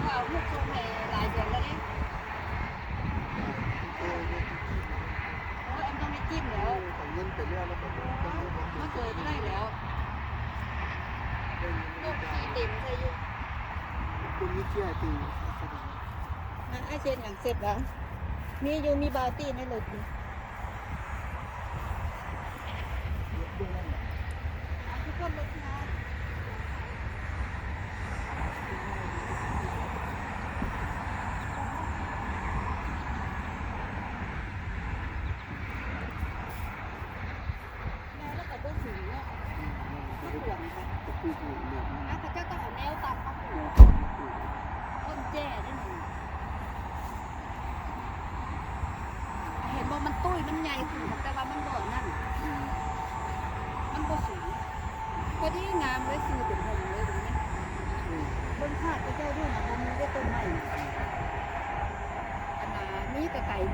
เอาลูกชมให้หลายเดือนแล้วเนี่ยโอ้ยแอมต้องไม่จิ้มแล้ว ของเงินไปเรื่อยแล้วก็ต้อง มาเคยไม่ได้แล้วลูกขี่เต็มใช่ยุ คุณมิเชียตี งั้นไอเจนอย่างเสร็จแล้วมีอยู่มีบาวตี้ในรถอยู่ทุกคนรถงานแม่แล้วก็บ่ถึงเนาะมาห่วงค่ะ คือถูกเนี่ย นะเขาเจ้าต้องเอาแนวตัดมาปลูกต้นแจ้ด้วยหนึ่งเห็นบ่มันตุ้ยมันใหญ่ขึ้นแต่ว่ามันบ่นั่นมันบ่สูงพอดีงามเลยซื้อเป็นหงเลยตรงนี้เบิ่งภาพเขาเจ้าด้วยนะบ่มีได้ต้นไม้อันน่ะมีแต่ไก่จ